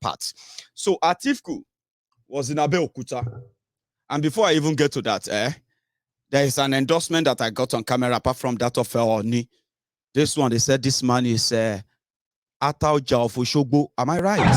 part. So Atiku was in Abeokuta. And before I even get to that, there is an endorsement that I got on camera apart from that of Oni. This one, they said this man is Atauja of Oshogbo. Am I right?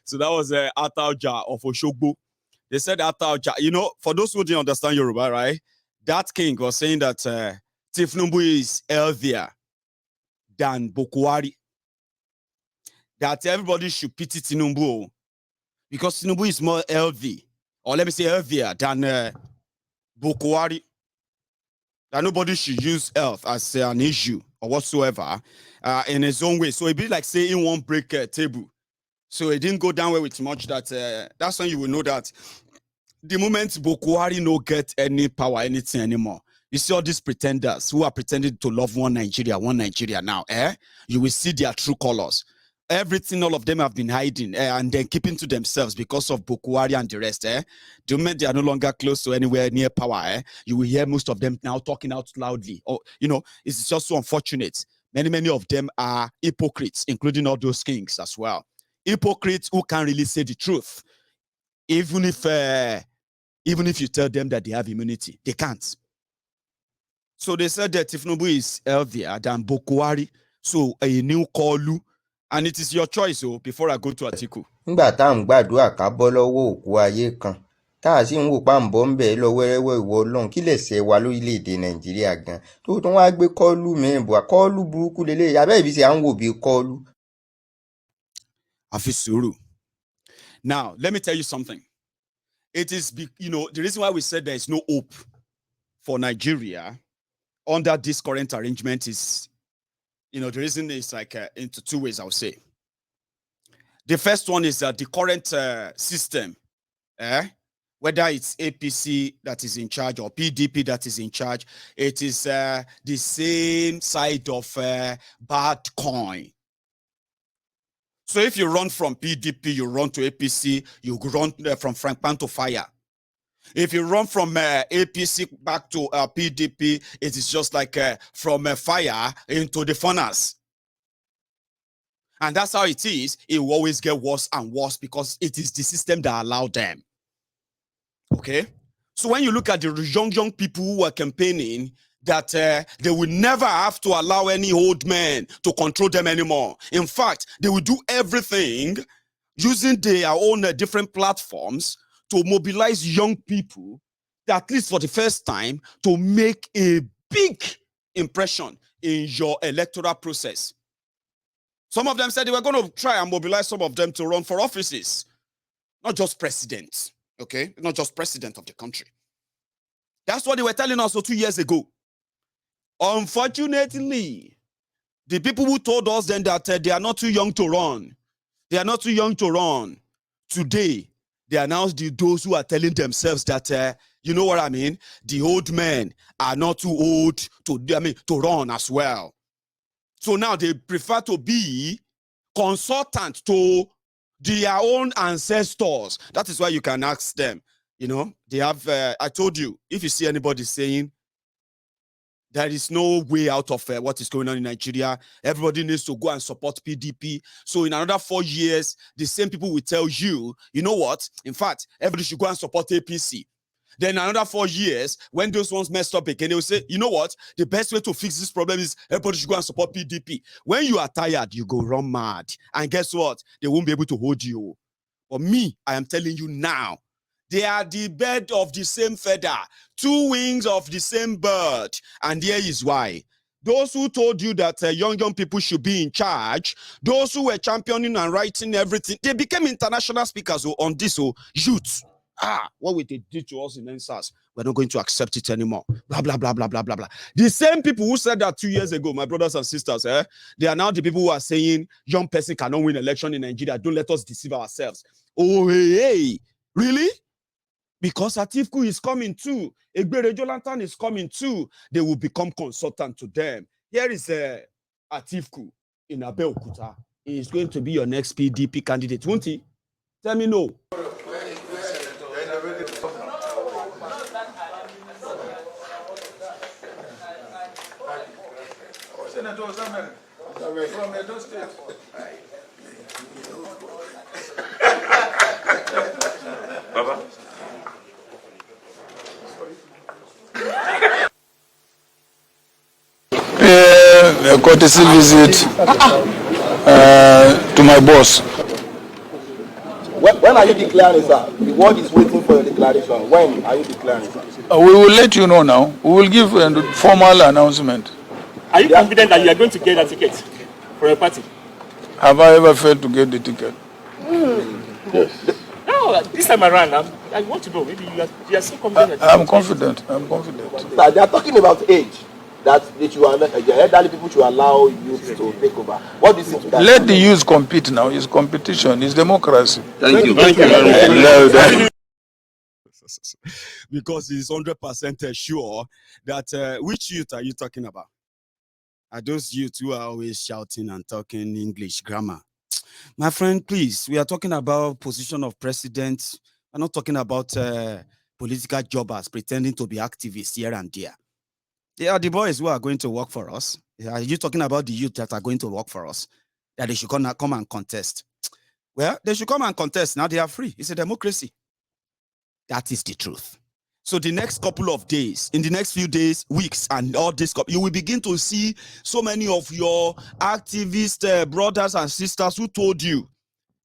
So that was Atauja of Oshogbo. They said Atauja. You know, for those who didn't understand Yoruba, right? That king was saying that Tinubu is healthier than Bokwari. That everybody should pity Tinubu because Tinubu is more healthy, or let me say healthier than Bokwari. That nobody should use health as an issue or whatsoever in his own way. So it'd be like saying he won't break a table. So it didn't go down well with much. That's when you will know that the moment Bokwari no get any power, anything anymore. You see all these pretenders who are pretending to love one Nigeria now, you will see their true colors. Everything, all of them have been hiding and then keeping to themselves because of Bokwari and the rest. The moment they are no longer close to anywhere near power, you will hear most of them now talking out loudly. Or, you know, it's just so unfortunate. Many of them are hypocrites, including all those kings as well. Hypocrites who can't really say the truth. Even if you tell them that they have immunity, they can't. So they said that Tinubu is healthier than Bokwari. So a new Kolu. And it is your choice, before I go to Atiku. Nígbà tá à ń gbàdúrà ká bọ́ lọ́wọ́ òkú ayé kan, tá a sì ń wò pa ń bọ́ ń bẹ̀ lọ wẹ́rẹ́wẹ́ ìwọ Ọlọ́run kí lè ṣe wa lórílẹ̀‐èdè Nàìjíríà gan tó tún wá gbé kọ́ọ̀lù mìíràn bọ̀ kọ́ọ̀lù burúkú lélẹ̀ abẹ́ ìbí ṣe à ń wò bí kọ́ọ̀lù. Afisuru. Now, let me tell you something. It is, the reason why we said there is no hope for Nigeria under this current arrangement is, the reason is like into two ways, I would say. The first one is that the current system, whether it's APC that is in charge or PDP that is in charge, it is the same side of bad coin. So if you run from PDP, you run to APC, you run from Frank Pan to fire. If you run from APC back to PDP, it is just like from fire into the furnace. And that's how it is. It will always get worse and worse because it is the system that allowed them. Okay? So when you look at the young people who are campaigning, that they will never have to allow any old man to control them anymore. In fact, they will do everything using their own different platforms to mobilize young people, at least for the first time, to make a big impression in your electoral process. Some of them said they were going to try and mobilize some of them to run for offices, not just president, okay? Not just president of the country. That's what they were telling us 2 years ago. Unfortunately, the people who told us then that they are not too young to run, today, they are now those who are telling themselves that, you know what I mean? The old men are not too old to run as well. So now they prefer to be consultant to their own ancestors. That is why you can ask them. They have, I told you, if you see anybody saying, there is no way out of what is going on in Nigeria. Everybody needs to go and support PDP. So in another 4 years, the same people will tell you, you know what? In fact, everybody should go and support APC. Then another 4 years, when those ones messed up again, they will say, you know what? The best way to fix this problem is everybody should go and support PDP. When you are tired, you go run mad. And guess what? They won't be able to hold you. But me, I am telling you now, they are the bird of the same feather, 2 wings of the same bird. And here is why. Those who told you that young people should be in charge, those who were championing and writing everything, they became international speakers on this youth. What will they do to us in NSAS? We're not going to accept it anymore. Blah, blah, blah, blah, blah, blah, blah. The same people who said that 2 years ago, my brothers and sisters, they are now the people who are saying young person cannot win election in Nigeria. Don't let us deceive ourselves. Oh, hey, really? Because Atiku is coming too. Egberejo Jolantan is coming too. They will become consultant to them. Here is Atiku in Abeokuta. He is going to be your next PDP candidate, won't he? Tell me no. From Edo State. Baba. A courtesy visit to my boss. When are you declaring, sir? The world is waiting for your declaration. When are you declaring, sir? We will let you know now. We will give a formal announcement. Are you confident that you are going to get a ticket for your party? Have I ever failed to get the ticket? Yes. No, this time around, I want to know. Maybe you are so confident. I'm confident. I'm confident. Sir, they are talking about age. That the elderly people should allow youth to take over. What do you say to that? Let the youth compete now. It's competition. It's democracy. Thank you very much. Because he's 100% sure that which youth are you talking about? Are those youth who are always shouting and talking English grammar? My friend, please, we are talking about position of president. We're not talking about political jobbers pretending to be activists here and there. They are the boys who are going to work for us. Are you talking about the youth that are going to work for us? That they should come and contest? Well, they should come and contest. Now they are free. It's a democracy. That is the truth. So the next couple of days, in the next few days, weeks, and all this, you will begin to see so many of your activist brothers and sisters who told you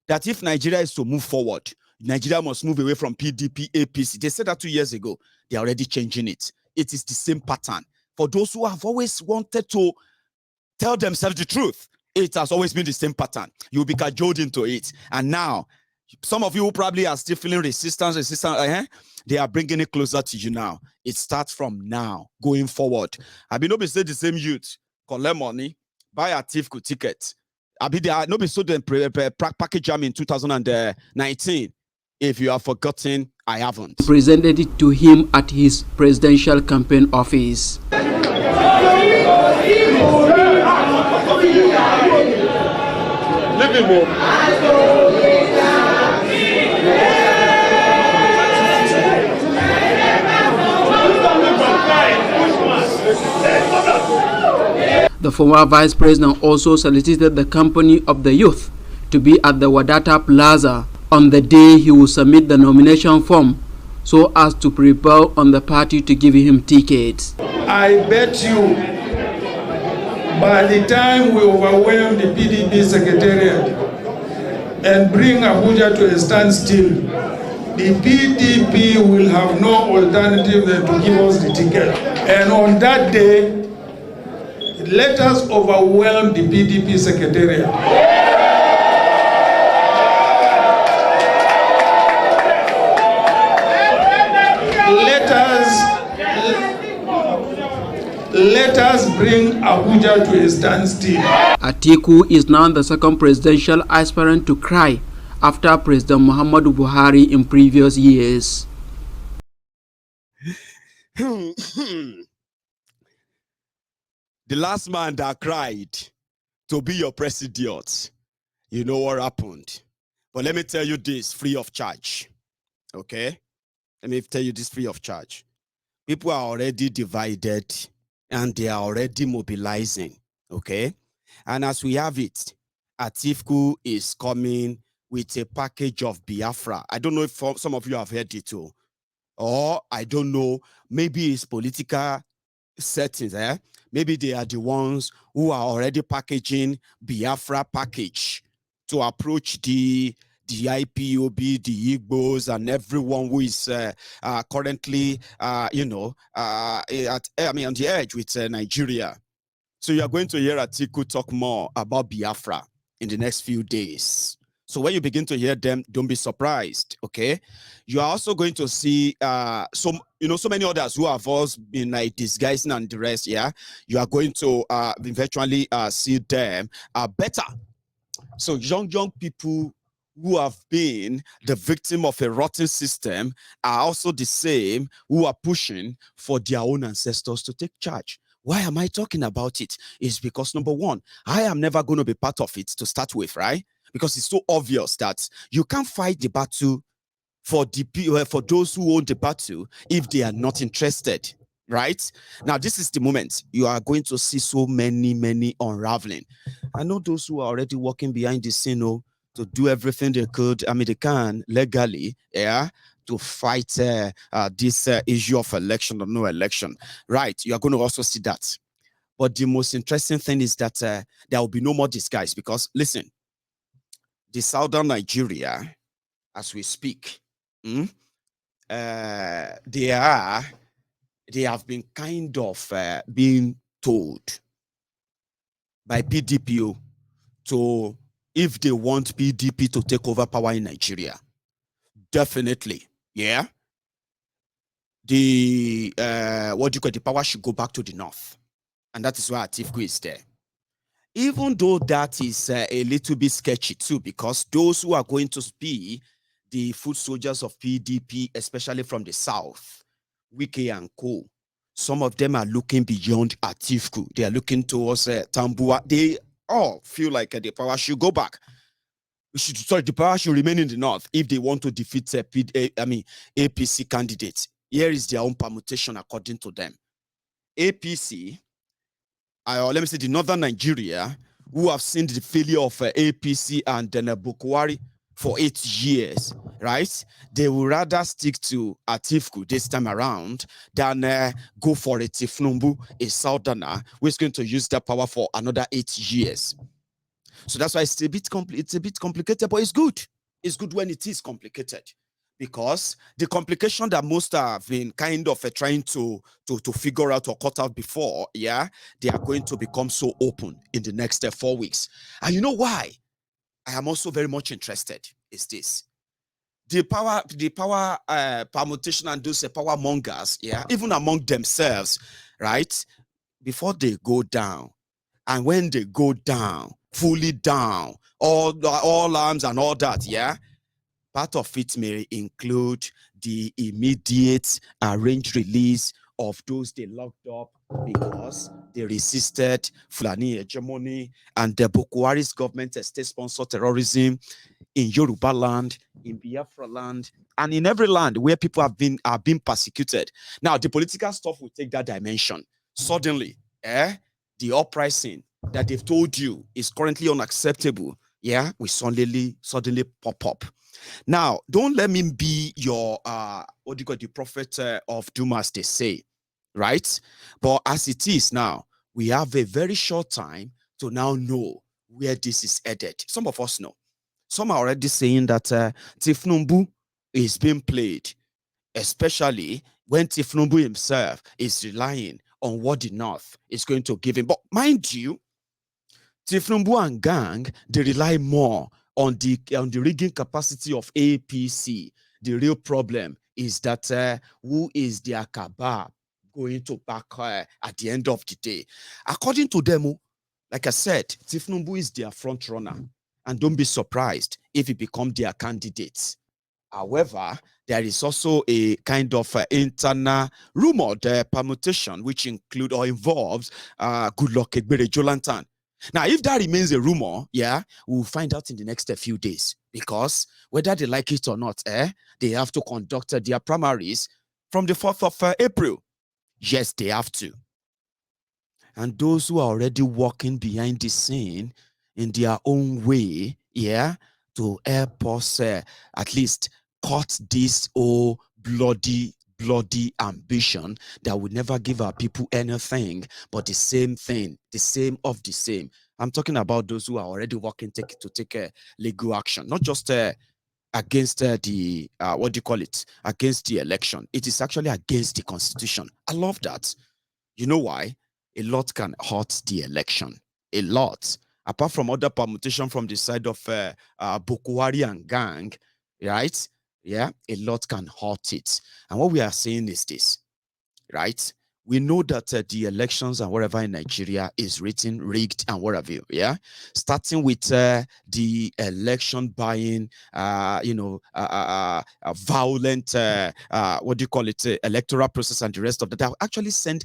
that if Nigeria is to move forward, Nigeria must move away from PDP, APC. They said that 2 years ago. They are already changing it. It is the same pattern. For those who have always wanted to tell themselves the truth, it has always been the same pattern. You'll be cajoled into it. And now, some of you who probably are still feeling resistance, they are bringing it closer to you now. It starts from now, going forward. I mean, nobody said the same youth, collect money, buy a Atiku ticket. I mean, nobody sold them package jam in 2019. If you have forgotten, I haven't. Presented it to him at his presidential campaign office. The former vice president also solicited the company of the youth to be at the Wadata Plaza on the day he will submit the nomination form so as to prevail on the party to give him tickets. I bet you by the time we overwhelm the PDP secretariat and bring Abuja to a standstill, the PDP will have no alternative than to give us the ticket. And on that day, let us overwhelm the PDP secretariat. Let us bring Abuja to a standstill. Atiku is now the second presidential aspirant to cry after President Muhammadu Buhari in previous years. The last man that cried to be your president, you know what happened. But let me tell you this free of charge. Okay? Let me tell you this free of charge. People are already divided and they are already mobilizing. Okay? And as we have it, Atiku is coming with a package of Biafra. I don't know if some of you have heard it too. or I don't know, maybe it's political settings, maybe they are the ones who are already packaging Biafra package to approach the IPOB, the Igbos, and everyone who is currently, on the edge with Nigeria. So you are going to hear Atiku talk more about Biafra in the next few days. So when you begin to hear them, don't be surprised, okay? You are also going to see so many others who have also been like disguising and the rest, yeah? You are going to eventually see them better. So young people who have been the victim of a rotten system are also the same who are pushing for their own ancestors to take charge. Why am I talking about it? It's because, number one, I am never going to be part of it to start with, right? Because it's so obvious that you can't fight the battle for those who own the battle if they are not interested, right? Now, this is the moment you are going to see so many unraveling. I know those who are already working behind the scene, to do everything they could, they can legally, yeah, to fight this issue of election or no election, right? You are going to also see that. But the most interesting thing is that there will be no more disguise because, listen, the southern Nigeria, as we speak, they have been kind of being told by PDP to, if they want PDP to take over power in Nigeria, definitely, yeah, the the power should go back to the north, and that is why Atiku is there. Even though that is a little bit sketchy too, because those who are going to be the foot soldiers of PDP, especially from the south, Wike and Co., some of them are looking beyond Atiku. They are looking towards Tambua. They all feel like the power should go back. The power should remain in the north if they want to defeat APC candidates. Here is their own permutation according to them. APC, let me say the northern Nigeria, who have seen the failure of APC and Bukwari for 8 years, right? They will rather stick to Atiku this time around than go for a Tifnumbu, a southerner, who is going to use that power for another 8 years. So that's why it's a bit complicated, but it's good. It's good when it is complicated, because the complication that most have been kind of trying to figure out or cut out before, yeah, they are going to become so open in the next 4 weeks. And you know why I am also very much interested is this. The power permutation and those power mongers, yeah, even among themselves, right, before they go down, and when they go down, fully down, all arms and all that, yeah, part of it may include the immediate arranged release of those they locked up because they resisted Fulani hegemony and the Bukwari's government state-sponsored terrorism in Yoruba land, in Biafra land, and in every land where people are being persecuted. Now, the political stuff will take that dimension. Suddenly, the uprising that they've told you is currently unacceptable, yeah, will suddenly pop up. Now, don't let me be your the prophet of doom, as they say, right? But as it is now, we have a very short time to now know where this is headed. Some of us know. Some are already saying that Tifnumbu is being played, especially when Tifnumbu himself is relying on what the North is going to give him. But mind you, Tifnumbu and gang, they rely more on the rigging capacity of APC. The real problem is that who is the Akaba going to back at the end of the day? According to them, like I said, Tifnumbu is their front runner, and don't be surprised if he becomes their candidate. However, there is also a kind of internal rumored permutation which include or involves Goodluck Egbere Jolantan. Now, if that remains a rumor, yeah, we'll find out in the next few days, because whether they like it or not, they have to conduct their primaries from the 4th of April. Yes, they have to. And those who are already working behind the scene in their own way, yeah, to help us at least cut this bloody bloody ambition that will never give our people anything but the same thing, the same of the same. I'm talking about those who are already working to take legal action, not just against the what do you call it, against the election. It is actually against the constitution. I love that. You know why? A lot can hurt the election. A lot. Apart from other permutation from the side of Bokuwari and gang, right? Yeah, a lot can hurt it. And what we are saying is this, right? We know that the elections and whatever in Nigeria is written, rigged, and whatever, yeah? Starting with the election buying, violent, what do you call it, electoral process and the rest of that, that actually send,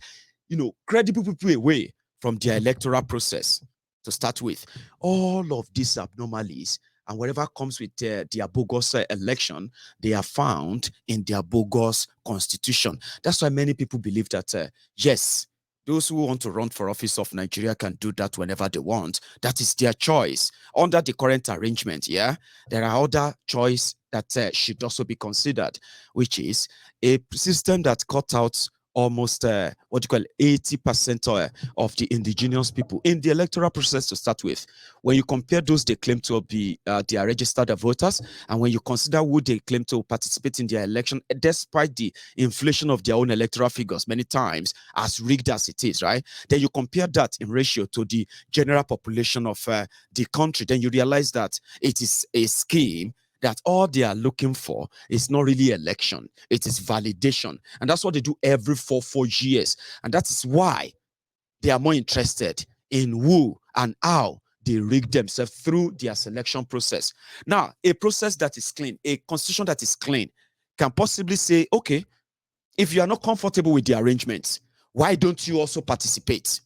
credible people away from their electoral process to start with. All of these abnormalities and whatever comes with their bogus election, they are found in their bogus constitution. That's why many people believe that, yes, those who want to run for office of Nigeria can do that whenever they want. That is their choice. Under the current arrangement, yeah, there are other choices that should also be considered, which is a system that cut out almost 80% of the indigenous people in the electoral process to start with. When you compare those they claim to be their registered voters, and when you consider who they claim to participate in their election, despite the inflation of their own electoral figures many times, as rigged as it is, right? Then you compare that in ratio to the general population of the country, then you realize that it is a scheme that all they are looking for is not really election, it is validation. And that's what they do every 4 years. And that is why they are more interested in who and how they rig themselves through their selection process. Now, a process that is clean, a constitution that is clean, can possibly say, okay, if you are not comfortable with the arrangements, why don't you also participate?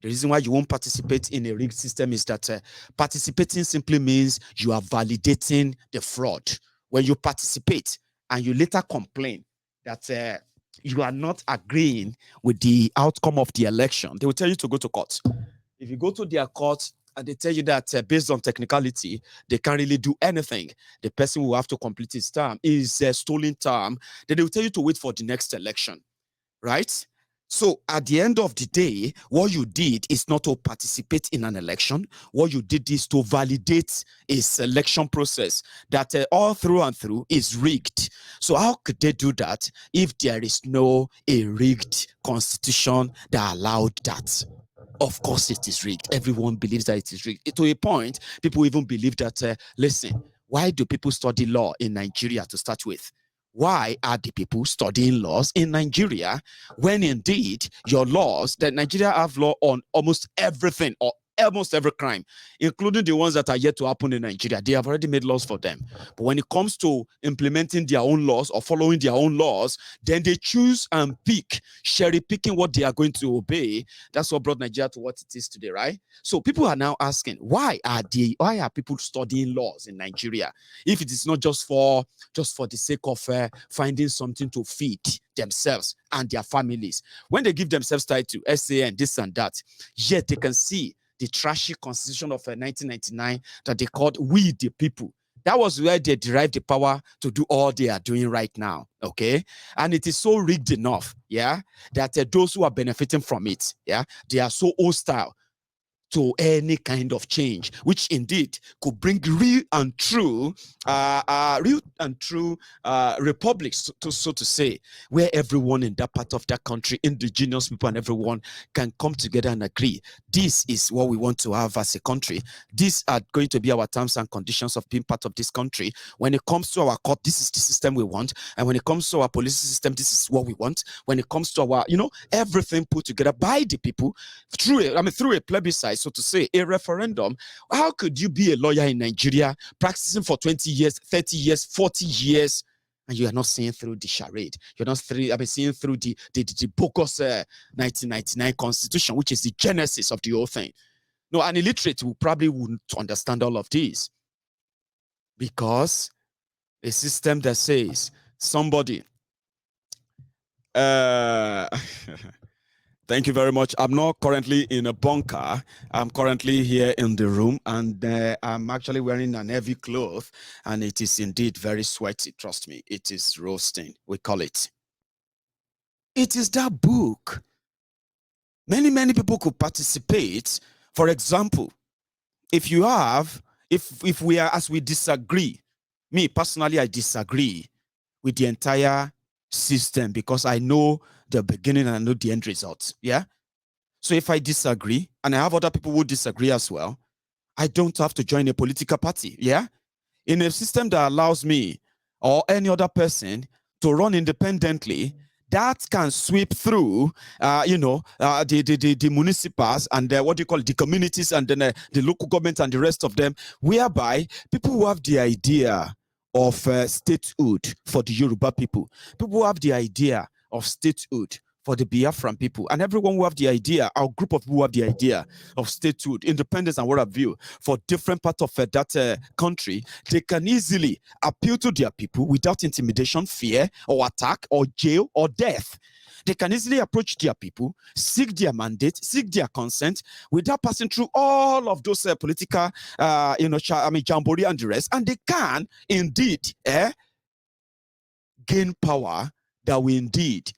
The reason why you won't participate in a rigged system is that participating simply means you are validating the fraud. When you participate and you later complain that you are not agreeing with the outcome of the election, they will tell you to go to court. If you go to their court and they tell you that based on technicality, they can't really do anything, the person will have to complete his term, his stolen term, then they will tell you to wait for the next election, right? So at the end of the day, what you did is not to participate in an election. What you did is to validate a selection process that all through and through is rigged. So how could they do that if there is no a rigged constitution that allowed that? Of course it is rigged. Everyone believes that it is rigged. To a point, people even believe that, listen, why do people study law in Nigeria to start with? Why are the people studying laws in Nigeria when indeed your laws, that Nigeria have law on almost everything or almost every crime, including the ones that are yet to happen in Nigeria, they have already made laws for them. But when it comes to implementing their own laws or following their own laws, then they choose and pick, cherry picking what they are going to obey. That's what brought Nigeria to what it is today, right? So people are now asking, why are people studying laws in Nigeria if it is not just for the sake of finding something to feed themselves and their families? When they give themselves title, SAN, this and that, yet they can see the trashy constitution of 1999 that they called We the People. That was where they derived the power to do all they are doing right now, okay? And it is so rigged enough, yeah, that those who are benefiting from it, yeah, they are so hostile to any kind of change, which indeed could bring real and true republics, so to say, where everyone in that part of that country, indigenous people and everyone, can come together and agree. This is what we want to have as a country. These are going to be our terms and conditions of being part of this country. When it comes to our court, this is the system we want. And when it comes to our police system, this is what we want. When it comes to our, everything put together by the people through a plebiscite, so to say, a referendum. How could you be a lawyer in Nigeria practicing for 20 years, 30 years, 40 years, and you are not seeing through the charade? You're not seeing through the bogus 1999 constitution, which is the genesis of the whole thing. No, an illiterate will probably wouldn't understand all of this, because a system that says somebody thank you very much. I'm not currently in a bunker. I'm currently here in the room, and I'm actually wearing an heavy cloth, and it is indeed very sweaty. Trust me, it is roasting. We call it. It is that book. Many people could participate. For example, if we are, as we disagree, me personally, I disagree with the entire system because I know the beginning and I know the end result. Yeah. So if I disagree and I have other people who disagree as well, I don't have to join a political party. Yeah. In a system that allows me or any other person to run independently, that can sweep through, the municipals and what do you call it, the communities and then the local government and the rest of them, whereby people who have the idea of statehood for the Yoruba people, people who have the idea of statehood for the Biafran people, and everyone who have the idea, our group of people who have the idea of statehood, independence, and what have you, for different parts of that country, they can easily appeal to their people without intimidation, fear, or attack, or jail, or death. They can easily approach their people, seek their mandate, seek their consent, without passing through all of those political, jamboree and the rest, and they can indeed gain power that will indeed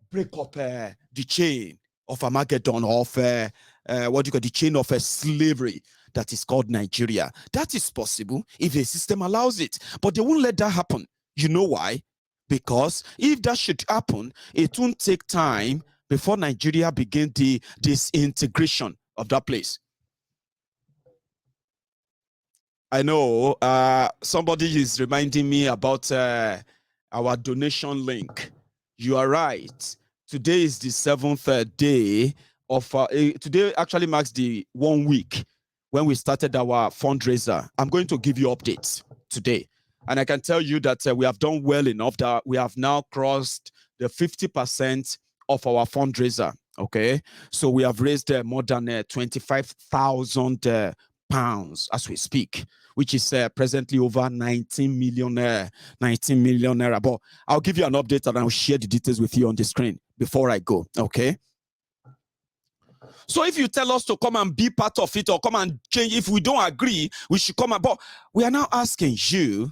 break up the chain of Armageddon, of the chain of slavery that is called Nigeria. That is possible if the system allows it, but they won't let that happen. You know why? Because if that should happen, it won't take time before Nigeria begin the disintegration of that place. I know somebody is reminding me about our donation link. You are right. Today is the 7th day of today actually marks the 1 week when we started our fundraiser. I'm going to give you updates today, and I can tell you that we have done well enough that we have now crossed the 50% of our fundraiser. Okay, so we have raised more than 25,000 pounds as we speak, which is presently over 19 million naira. But I'll give you an update and I'll share the details with you on the screen before I go. Okay. So if you tell us to come and be part of it or come and change, if we don't agree, we should come. But we are now asking you,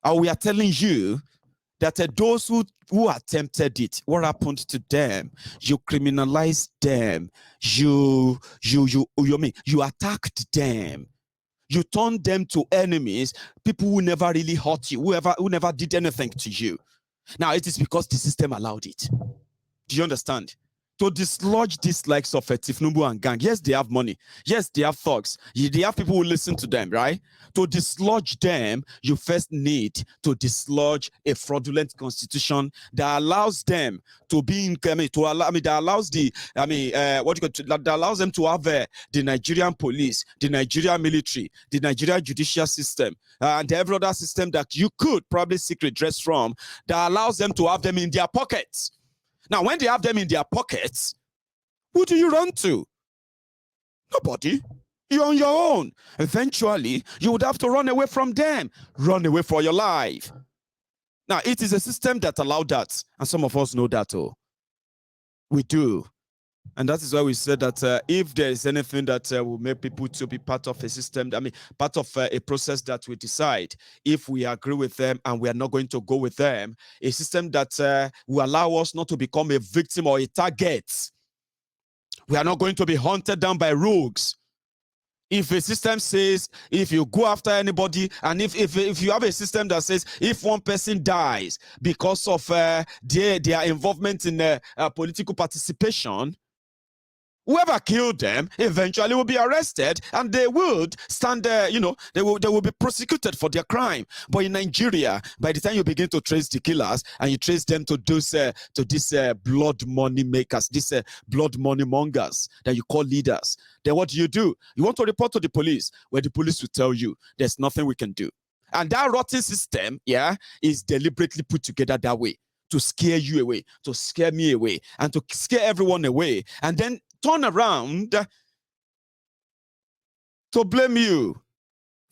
or we are telling you that those who attempted it, what happened to them? You criminalized them. You attacked them. You turned them to enemies, people who never really hurt you, who never did anything to you. Now, it is because the system allowed it. Do you understand? To dislodge these likes of Tinubu and gang. Yes, they have money. Yes, they have thugs. They have people who listen to them, right? To dislodge them, you first need to dislodge a fraudulent constitution that allows them to be in, that allows that allows them to have the Nigerian police, the Nigerian military, the Nigerian judicial system, and every other system that you could probably seek redress from, that allows them to have them in their pockets. Now, when they have them in their pockets, who do you run to? Nobody. You're on your own. Eventually, you would have to run away from them. Run away for your life. Now, it is a system that allowed that. And some of us know that, oh. We do. And that is why we said that if there is anything that will make people to be part of a system, part of a process that we decide, if we agree with them and we are not going to go with them, a system that will allow us not to become a victim or a target. We are not going to be hunted down by rogues. If a system says, if you go after anybody, and if you have a system that says, if one person dies because of their involvement in political participation, whoever killed them eventually will be arrested, and they would stand there, they will be prosecuted for their crime. But in Nigeria, by the time you begin to trace the killers and you trace them to these blood money makers, these blood money mongers that you call leaders, then what do? You want to report to the police, where the police will tell you there's nothing we can do. And that rotten system, is deliberately put together that way to scare you away, to scare me away, and to scare everyone away, and then turn around to blame you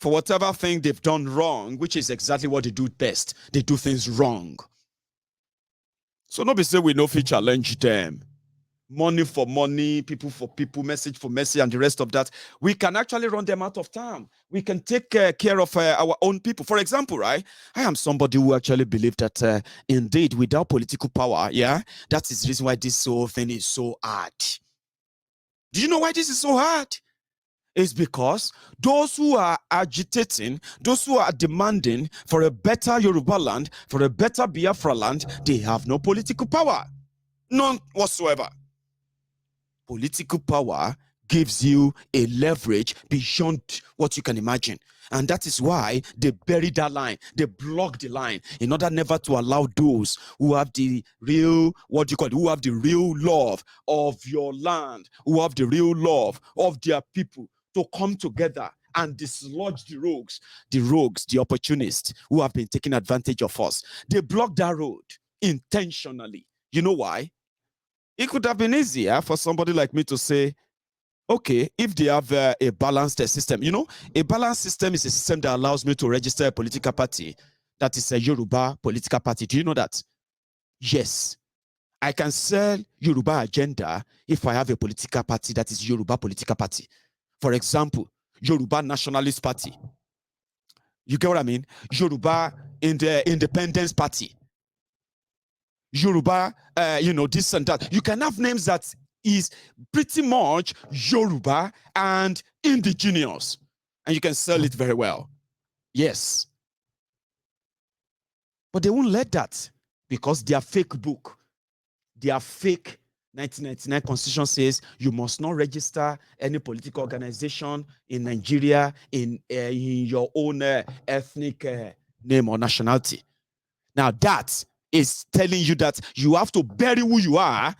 for whatever thing they've done wrong, which is exactly what they do best. They do things wrong. So nobody say we no fit challenge them. money for money, people for people, message for message, and the rest of that, we can actually run them out of town. We can take care of our own people. For example, right, I am somebody who actually believes that indeed, without political power, yeah, that is the reason why this whole thing is so hard. Do you know why this is so hard? It's because those who are agitating, those who are demanding for a better Yoruba land, for a better Biafra land, they have no political power. None whatsoever. Political power gives you a leverage beyond what you can imagine. And that is why they bury that line. They block the line in order never to allow those who have the real, what do you call it, who have the real love of your land, who have the real love of their people, to come together and dislodge the rogues, the opportunists who have been taking advantage of us. They block that road intentionally. You know why? It could have been easier for somebody like me to say, okay, if they have a balanced system, you know, a balanced system is a system that allows me to register a political party that is a Yoruba political party. Do you know that? Yes. I can sell Yoruba agenda if I have a political party that is Yoruba political party. For example, Yoruba Nationalist Party. You get what I mean? Yoruba in the Independence Party. Yoruba, you know, this and that. You can have names that is pretty much Yoruba and indigenous, and you can sell it very well. Yes. But they won't let that because their fake book, their fake 1999 constitution says you must not register any political organization in Nigeria in your own ethnic name or nationality. Now that is telling you that you have to bury who you are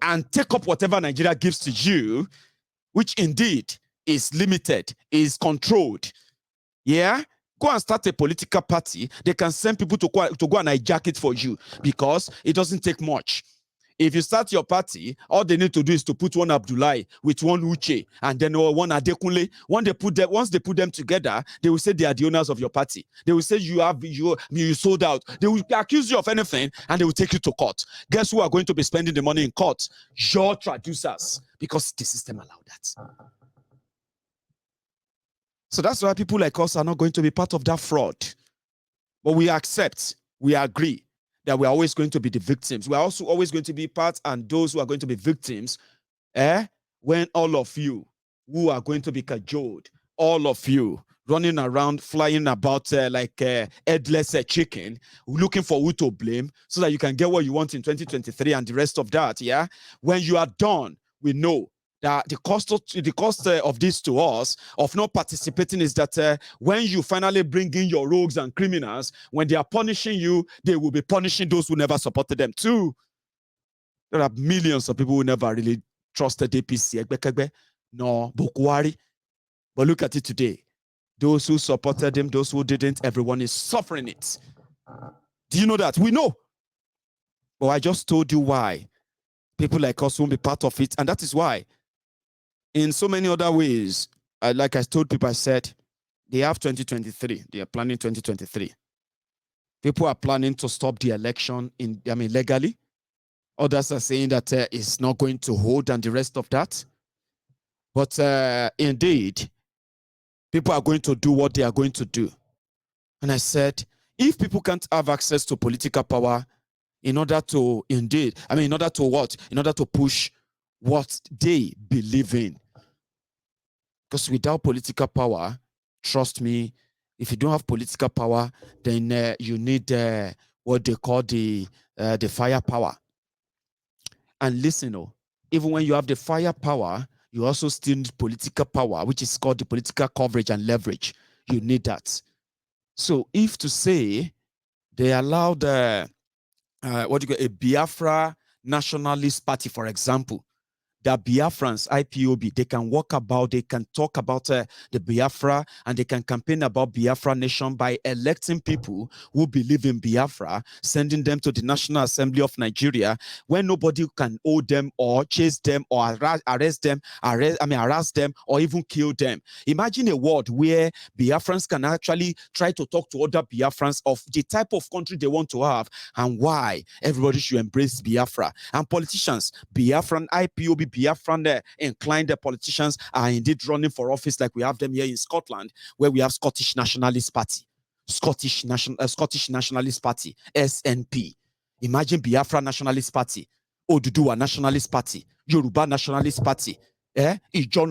and take up whatever Nigeria gives to you, which indeed is limited, is controlled. Yeah? Go and start a political party. They can send people to go and hijack it for you because it doesn't take much. If you start your party, all they need to do is to put one Abdullahi with one Uche and then one Adekunle. Once they put them together, they will say they are the owners of your party. They will say you sold out. They will accuse you of anything and they will take you to court. Guess who are going to be spending the money in court? Your traducers, because the system allowed that. So that's why people like us are not going to be part of that fraud. But we accept, we agree that we are always going to be the victims. We are also always going to be part and those who are going to be victims, when all of you who are going to be cajoled, all of you running around, flying about like headless chicken, looking for who to blame so that you can get what you want in 2023 and the rest of that, yeah? When you are done, we know that the cost of this to us, of not participating, is that when you finally bring in your rogues and criminals, when they are punishing you, they will be punishing those who never supported them too. There are millions of people who never really trusted APC, no, Bukwari. But look at it today. Those who supported him, those who didn't, everyone is suffering it. Do you know that? We know. But I just told you why people like us won't be part of it, and that is why in so many other ways, like I told people, I said, they have 2023. They are planning 2023. People are planning to stop the election legally. Others are saying that it's not going to hold and the rest of that. But indeed, people are going to do what they are going to do. And I said, if people can't have access to political power in order to in order to what? In order to push what they believe in. Because without political power, trust me, if you don't have political power, then you need what they call the firepower. And listen, even when you have the firepower, you also still need political power, which is called the political coverage and leverage. You need that. So if to say they allowed a Biafra nationalist party, for example, that Biafrans, IPOB, they can walk about, they can talk about the Biafra, and they can campaign about Biafra nation by electing people who believe in Biafra, sending them to the National Assembly of Nigeria, when nobody can hold them or chase them or harass them or even kill them. Imagine a world where Biafrans can actually try to talk to other Biafrans of the type of country they want to have and why everybody should embrace Biafra. And politicians, Biafran, IPOB, Biafran inclined politicians are indeed running for office, like we have them here in Scotland, where we have Scottish Nationalist Party, Scottish Nationalist Party, SNP. Imagine Biafra Nationalist Party, Oduduwa Nationalist Party, Yoruba Nationalist Party, Ijaw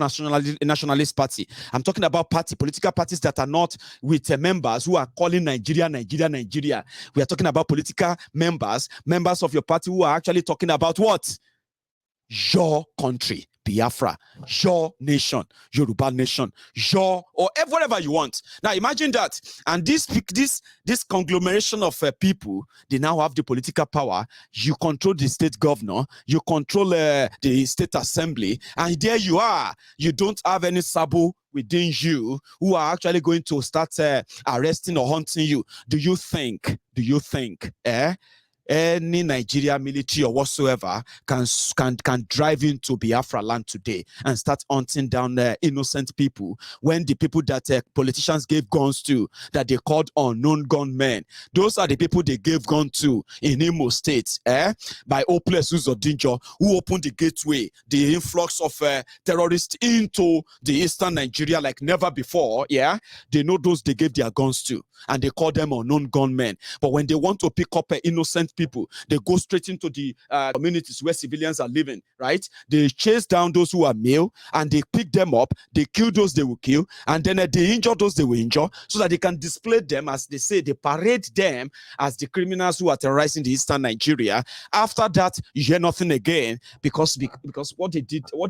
Nationalist Party. I'm talking about political parties that are not with members who are calling Nigeria. We are talking about political members of your party who are actually talking about what? Your country, Biafra, your nation, Yoruba nation, your, or whatever you want. Now imagine that. And this conglomeration of people, they now have the political power. You control the state governor, you control the state assembly, and there you are. You don't have any sabo within you who are actually going to start arresting or hunting you. Do you think any Nigeria military or whatsoever can drive into Biafra land today and start hunting down innocent people, when the people that politicians gave guns to, that they called unknown gunmen, those are the people they gave gun to in Imo State, by Hopeless Uzodinjo, who opened the gateway, the influx of terrorists into the eastern Nigeria like never before. They know those they gave their guns to, and they call them unknown gunmen. But when they want to pick up innocent people, they go straight into the communities where civilians are living, right? They chase down those who are male, and they pick them up, they kill those they will kill, and then they injure those they will injure, so that they can display them, as they say, they parade them as the criminals who are terrorizing the eastern Nigeria. After that, you hear nothing again, because what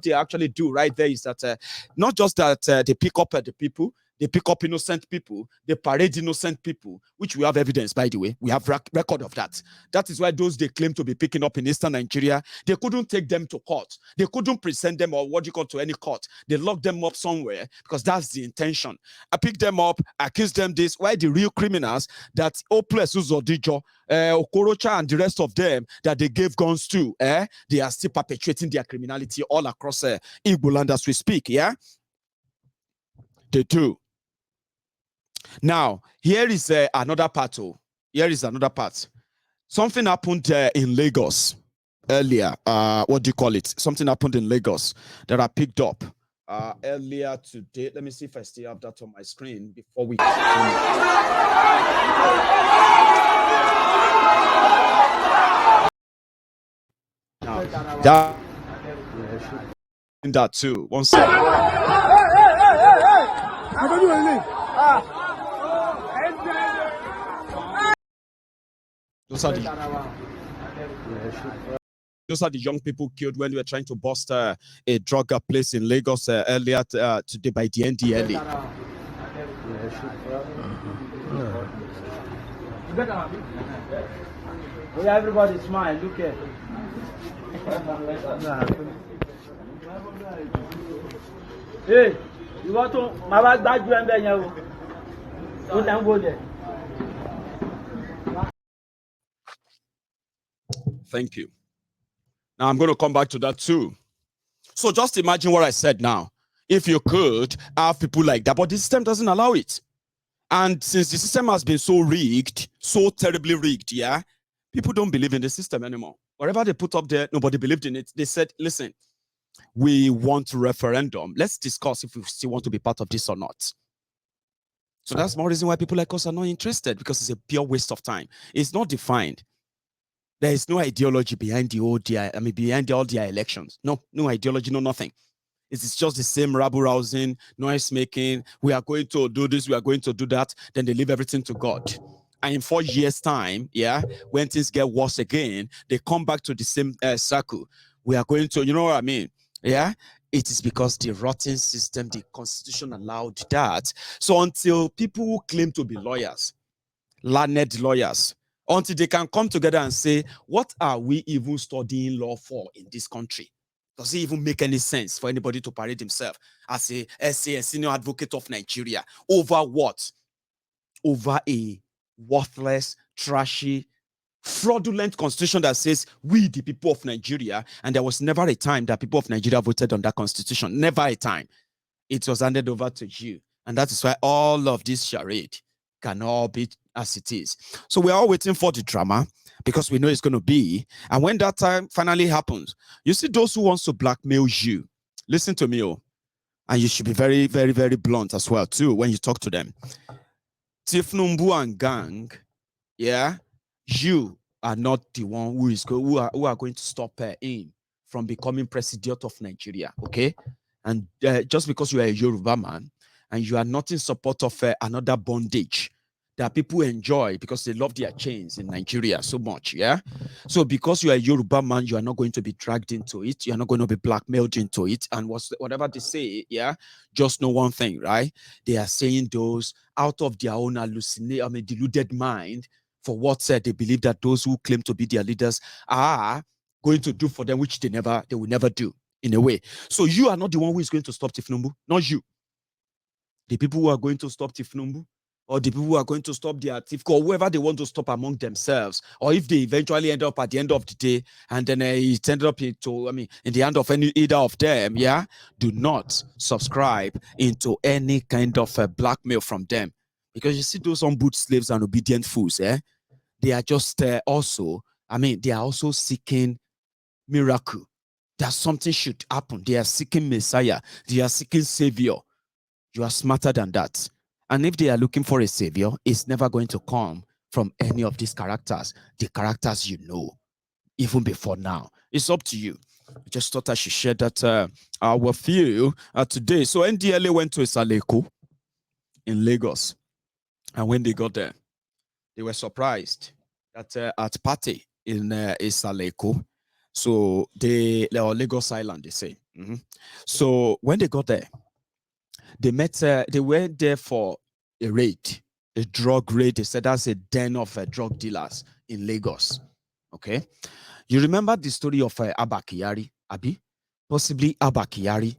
they actually do right there is that not just that they pick up the people, they pick up innocent people, they parade innocent people, which we have evidence, by the way. We have record of that. That is why those they claim to be picking up in eastern Nigeria, they couldn't take them to court. They couldn't present them, or to any court. They lock them up somewhere, because that's the intention. I pick them up, accuse them this. Why the real criminals that Hopeless Uzodijo, Okorocha, and the rest of them that they gave guns to, they are still perpetuating their criminality all across Igbo land as we speak, They do. Now, here is another part. Here is another part. Something happened in Lagos earlier. What do you call it? Something happened in Lagos that I picked up earlier today. Let me see if I still have that on my screen before we continue. Now, that too. One second. Those are the young people killed when we were trying to bust a drug place in Lagos earlier today by the NDLA. Everybody smile, look here. Hey, you want to my bag you and then you don't go there. Thank you. Now I'm going to come back to that too. So just imagine what I said now. If you could have people like that, but the system doesn't allow it. And since the system has been so rigged, so terribly rigged, people don't believe in the system anymore. Whatever they put up there, nobody believed in it. They said, listen, we want referendum. Let's discuss if we still want to be part of this or not. So that's more reason why people like us are not interested, because it's a pure waste of time. It's not defined. There is no ideology behind behind all their elections. No ideology, no nothing. It's just the same rabble-rousing, noise-making. We are going to do this, we are going to do that. Then they leave everything to God. And in 4 years' time, when things get worse again, they come back to the same circle. We are going to, you know what I mean? It is because the rotten system, the constitution allowed that. So until people who claim to be lawyers, learned lawyers, until they can come together and say, what are we even studying law for in this country? Does it even make any sense for anybody to parade himself as a senior advocate of Nigeria over what? Over a worthless, trashy, fraudulent constitution that says we the people of Nigeria, and there was never a time that people of Nigeria voted on that constitution. Never a time. It was handed over to you. And that is why all of this charade can all be as it is. So we're all waiting for the drama because we know it's going to be. And when that time finally happens, you see those who wants to blackmail you. Listen to me, and you should be very, very, very blunt as well too when you talk to them. Tinubu and gang, yeah, you are not the one who are going to stop him from becoming president of Nigeria, okay? And just because you are a Yoruba man and you are not in support of another bondage that people enjoy because they love their chains in Nigeria so much, yeah? So because you are a Yoruba man, you are not going to be dragged into it. You are not going to be blackmailed into it. And whatever they say, yeah, just know one thing, right? They are saying those out of their own deluded mind for what they believe that those who claim to be their leaders are going to do for them, which they will never do in a way. So you are not the one who is going to stop Tinubu, not you. The people who are going to stop Tinubu, or the people who are going to stop the Atiku, or whoever they want to stop among themselves, or if they eventually end up at the end of the day, and then it ended up in the hand of either of them, yeah, do not subscribe into any kind of blackmail from them. Because you see those unboot slaves and obedient fools, they are just they are also seeking miracle. That something should happen. They are seeking Messiah. They are seeking Savior. You are smarter than that. And if they are looking for a savior, it's never going to come from any of these characters, the characters you know, even before now. It's up to you. I just thought I should share that with you today. So NDLA went to Isaleko in Lagos. And when they got there, they were surprised that at party in Isaleko, so or Lagos Island, they say. So when they got there, they went there for a raid, a drug raid. They said that's a den of drug dealers in Lagos. Okay. You remember the story of Abba Kyari, Abi? Possibly Abba Kyari,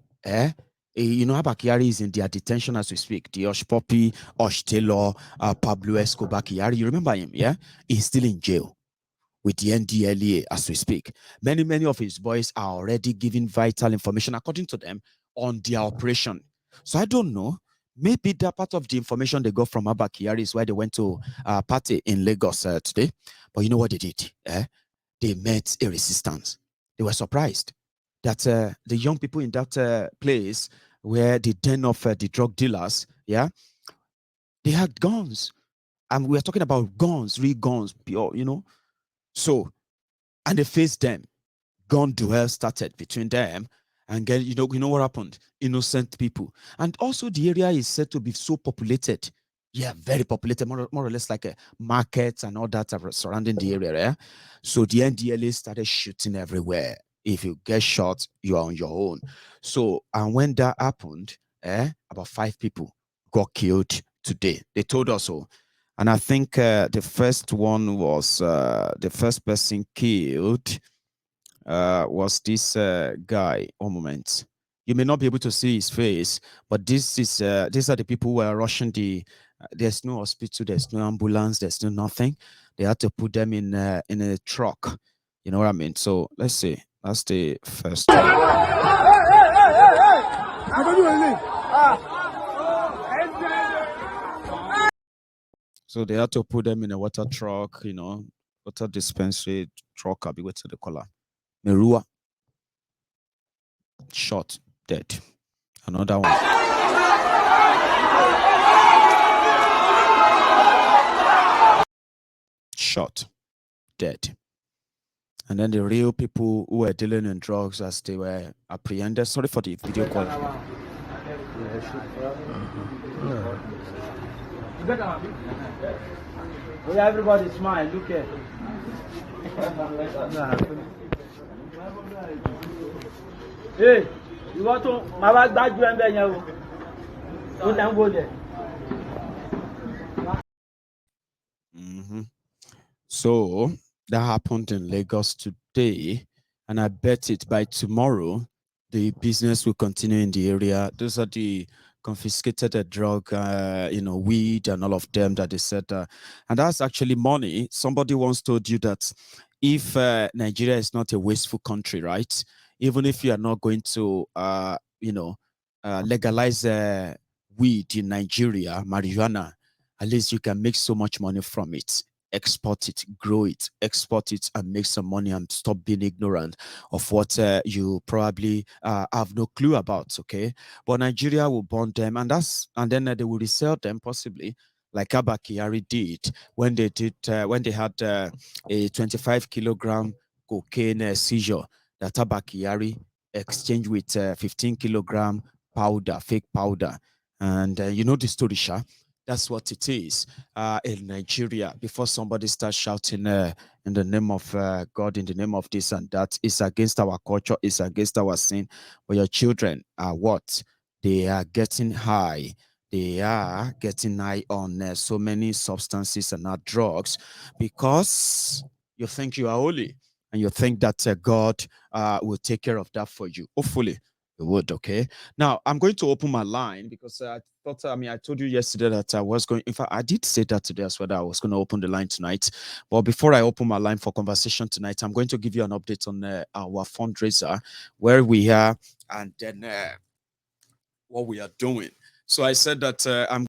you know, Abba Kyari is in their detention as we speak. The Osh Poppy, Osh Taylor, Pablo Escobar Kyari. You remember him, yeah? He's still in jail with the NDLA as we speak. Many of his boys are already giving vital information, according to them, on their operation. So I don't know. Maybe that part of the information they got from Abba Kyari is why they went to a party in Lagos today. But you know what they did? They met a resistance. They were surprised that the young people in that place where the den of the drug dealers, yeah, they had guns. And we're talking about guns, real guns, pure, you know. So, and they faced them. Gun duel started between them. And get, you know what happened? Innocent people. And also the area is said to be so populated. Yeah, very populated, more or less like a market and all that surrounding the area. Yeah? So the NDLA started shooting everywhere. If you get shot, you are on your own. So, and when that happened, about 5 people got killed today. They told us so. And I think the first one was, the first person killed was this guy. One moment. You may not be able to see his face, but these are the people who are rushing the. There's no hospital, there's no ambulance, there's no nothing. They had to put them in a truck. You know what I mean? So let's see. That's the first one. So they had to put them in a water truck, you know, water dispensary truck. I'll be waiting to the color. Merua, shot, dead. Another one. Shot, dead. And then the real people who were dealing in drugs as they were apprehended. Sorry for the video call. Yeah, everybody smile, look here. Hey, you want to my bag you and then you can go there. So that happened in Lagos today, and I bet it by tomorrow the business will continue in the area. Those are the confiscated drug, weed and all of them that they said. And that's actually money. Somebody once told you that if Nigeria is not a wasteful country, right? Even if you are not going to, legalize weed in Nigeria, marijuana, at least you can make so much money from it. Export it, grow it, export it, and make some money and stop being ignorant of what you probably have no clue about. Okay, but Nigeria will burn them, and then they will resell them possibly, like Abba Kyari did when they had a 25 kilogram cocaine seizure that Abba Kyari exchanged with 15 kilogram powder, fake powder, and you know the story, Sha. That's what it is in Nigeria. Before somebody starts shouting in the name of God, in the name of this and that, it's against our culture, it's against our sin. But your children are what? They are getting high. They are getting high on so many substances and not drugs because you think you are holy and you think that God will take care of that for you. Hopefully, it would. Okay. Now I'm going to open my line because I thought, I told you yesterday that I was going, in fact, I did say that today as well, that I was going to open the line tonight. But before I open my line for conversation tonight, I'm going to give you an update on our fundraiser, where we are, and then what we are doing. So I said that I'm